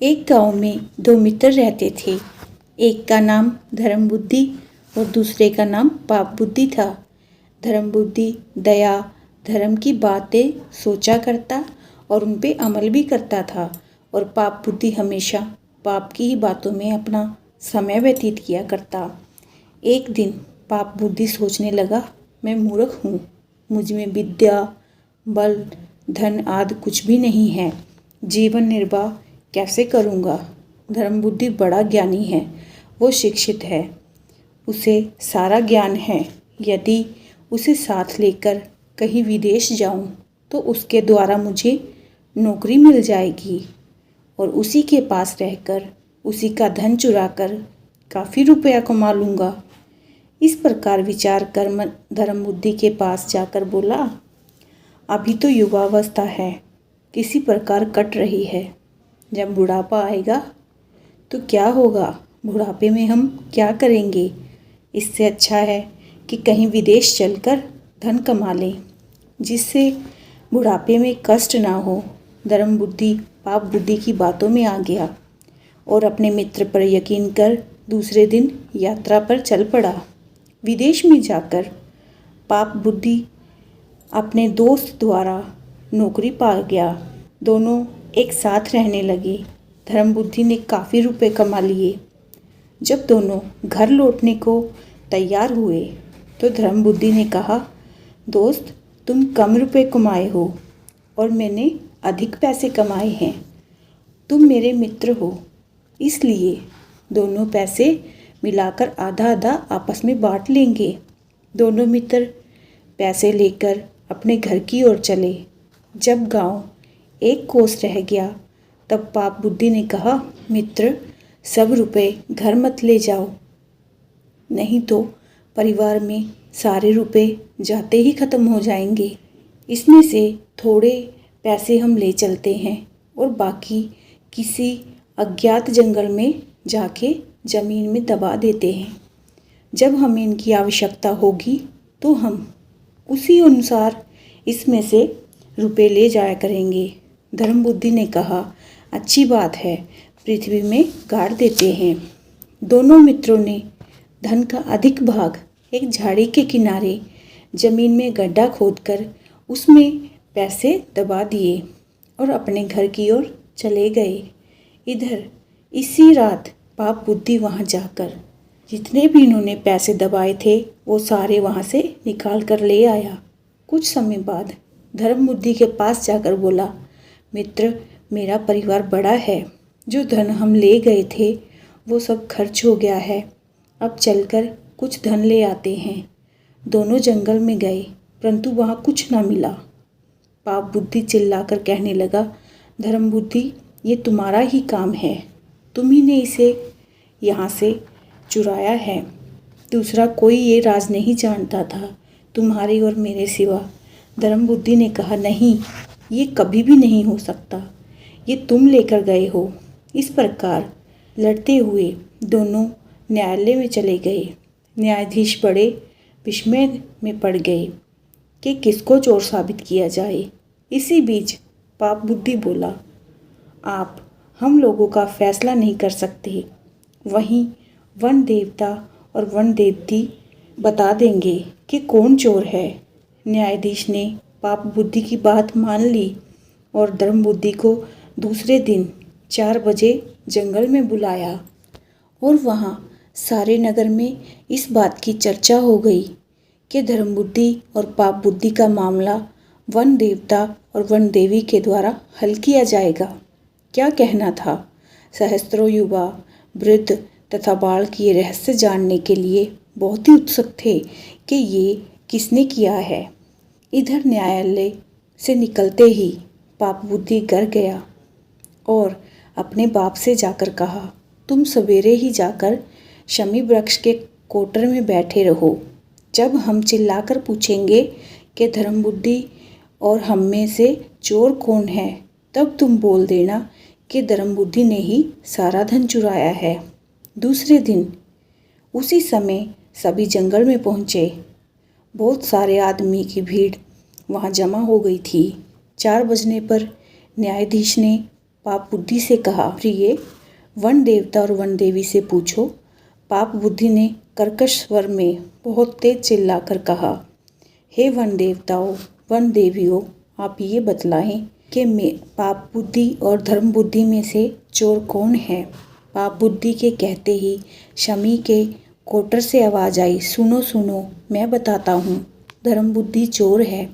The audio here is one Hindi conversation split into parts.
एक गांव में दो मित्र रहते थे। एक का नाम धर्म बुद्धि और दूसरे का नाम पाप बुद्धि था। धर्म बुद्धि दया, धर्म की बातें सोचा करता और उन पे अमल भी करता था, और पाप बुद्धि हमेशा पाप की ही बातों में अपना समय व्यतीत किया करता। एक दिन पाप बुद्धि सोचने लगा, मैं मूर्ख हूँ, मुझ में विद्या, बल, धन आदि कुछ भी नहीं है, जीवन निर्वाह कैसे करूँगा। धर्म बुद्धि बड़ा ज्ञानी है, वो शिक्षित है, उसे सारा ज्ञान है। यदि उसे साथ लेकर कहीं विदेश जाऊं तो उसके द्वारा मुझे नौकरी मिल जाएगी और उसी के पास रहकर उसी का धन चुराकर काफ़ी रुपया कमा लूँगा। इस प्रकार विचार कर धर्म बुद्धि के पास जाकर बोला, अभी तो युवावस्था है, किसी प्रकार कट रही है। जब बुढ़ापा आएगा तो क्या होगा, बुढ़ापे में हम क्या करेंगे। इससे अच्छा है कि कहीं विदेश चलकर धन कमा लें, जिससे बुढ़ापे में कष्ट ना हो। धर्म बुद्धि पाप बुद्धि की बातों में आ गया और अपने मित्र पर यकीन कर दूसरे दिन यात्रा पर चल पड़ा। विदेश में जाकर पाप बुद्धि अपने दोस्त द्वारा नौकरी पा गया। दोनों एक साथ रहने लगे। धर्म बुद्धि ने काफ़ी रुपए कमा लिए। जब दोनों घर लौटने को तैयार हुए तो धर्म बुद्धि ने कहा, दोस्त, तुम कम रुपए कमाए हो और मैंने अधिक पैसे कमाए हैं। तुम मेरे मित्र हो, इसलिए दोनों पैसे मिलाकर आधा आधा आपस में बांट लेंगे। दोनों मित्र पैसे लेकर अपने घर की ओर चले। जब गांव एक कोस रह गया तब पाप बुद्धि ने कहा, मित्र, सब रुपए घर मत ले जाओ, नहीं तो परिवार में सारे रुपए जाते ही ख़त्म हो जाएंगे। इसमें से थोड़े पैसे हम ले चलते हैं और बाकी किसी अज्ञात जंगल में जाके ज़मीन में दबा देते हैं। जब हमें इनकी आवश्यकता होगी तो हम उसी अनुसार इसमें से रुपए ले जाया करेंगे। धर्म बुद्धि ने कहा, अच्छी बात है, पृथ्वी में गाड़ देते हैं। दोनों मित्रों ने धन का अधिक भाग एक झाड़ी के किनारे जमीन में गड्ढा खोदकर उसमें पैसे दबा दिए और अपने घर की ओर चले गए। इधर इसी रात पाप बुद्धि वहां जाकर जितने भी इन्होंने पैसे दबाए थे वो सारे वहां से निकाल कर ले आया। कुछ समय बाद धर्म बुद्धि के पास जाकर बोला, मित्र, मेरा परिवार बड़ा है, जो धन हम ले गए थे वो सब खर्च हो गया है, अब चलकर कुछ धन ले आते हैं। दोनों जंगल में गए परंतु वहाँ कुछ ना मिला। पाप बुद्धि चिल्लाकर कहने लगा, धर्म बुद्धि, ये तुम्हारा ही काम है, तुम ही ने इसे यहाँ से चुराया है, दूसरा कोई ये राज नहीं जानता था तुम्हारे और मेरे सिवा। धर्म बुद्धि ने कहा, नहीं, ये कभी भी नहीं हो सकता, ये तुम लेकर गए हो। इस प्रकार लड़ते हुए दोनों न्यायालय में चले गए। न्यायाधीश बड़े विस्मय में पड़ गए कि किसको चोर साबित किया जाए। इसी बीच पाप बुद्धि बोला, आप हम लोगों का फैसला नहीं कर सकते, वहीं वन देवता और वन देवती बता देंगे कि कौन चोर है। न्यायाधीश ने पाप बुद्धि की बात मान ली और धर्म बुद्धि को दूसरे दिन 4 बजे जंगल में बुलाया और वहाँ सारे नगर में इस बात की चर्चा हो गई कि धर्म बुद्धि और पाप बुद्धि का मामला वन देवता और वन देवी के द्वारा हल किया जाएगा। क्या कहना था। सहस्त्रों युवा, वृद्ध तथा बालक ये रहस्य जानने के लिए बहुत ही उत्सुक थे कि ये किसने किया है। इधर न्यायालय से निकलते ही पाप बुद्धि घर गया और अपने बाप से जाकर कहा, तुम सवेरे ही जाकर शमी वृक्ष के कोटर में बैठे रहो। जब हम चिल्लाकर पूछेंगे कि धर्म बुद्धि और हम में से चोर कौन है, तब तुम बोल देना कि धर्म बुद्धि ने ही सारा धन चुराया है। दूसरे दिन उसी समय सभी जंगल में पहुँचे। बहुत सारे आदमी की भीड़ वहाँ जमा हो गई थी। 4 बजने पर न्यायाधीश ने पाप बुद्धि से कहा, प्रिय, वन देवता और वन देवी से पूछो। पाप बुद्धि ने कर्कश स्वर में बहुत तेज चिल्लाकर कहा, हे वन देवताओं, वन देवियों, आप ये बतलाएं कि पाप बुद्धि और धर्म बुद्धि में से चोर कौन है। पाप बुद्धि के कहते ही शमी के कोटर से आवाज़ आई, सुनो सुनो, मैं बताता हूँ। धर्म बुद्धि चोर है,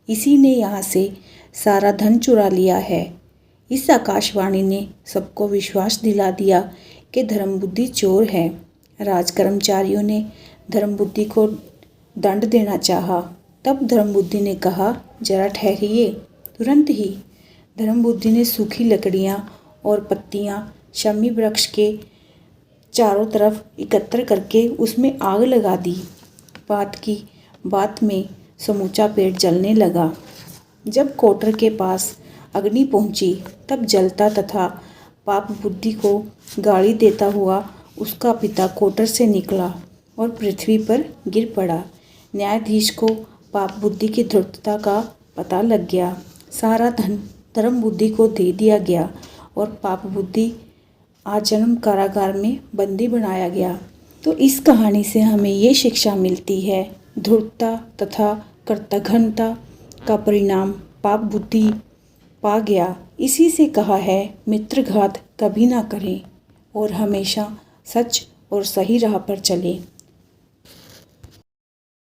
इसी ने यहाँ से सारा धन चुरा लिया है। इस आकाशवाणी ने सबको विश्वास दिला दिया कि धर्म बुद्धि चोर है। राज कर्मचारियों ने धर्म बुद्धि को दंड देना चाहा। तब धर्म बुद्धि ने कहा, जरा ठहरिए। तुरंत ही धर्म बुद्धि ने सूखी लकड़ियाँ और पत्तियाँ शमी वृक्ष के चारों तरफ एकत्र करके उसमें आग लगा दी। बात की बात में समूचा पेड़ जलने लगा। जब कोटर के पास अग्नि पहुंची तब जलता तथा पाप बुद्धि को गाली देता हुआ उसका पिता कोटर से निकला और पृथ्वी पर गिर पड़ा। न्यायाधीश को पाप बुद्धि की धूर्तता का पता लग गया। सारा धन धर्म बुद्धि को दे दिया गया और पाप बुद्धि आजन्म कारागार में बंदी बनाया गया। तो इस कहानी से हमें ये शिक्षा मिलती है, धूर्तता तथा कर्तघ्नता का परिणाम पाप बुद्धि पा गया। इसी से कहा है, मित्रघात कभी ना करें और हमेशा सच और सही राह पर चलें।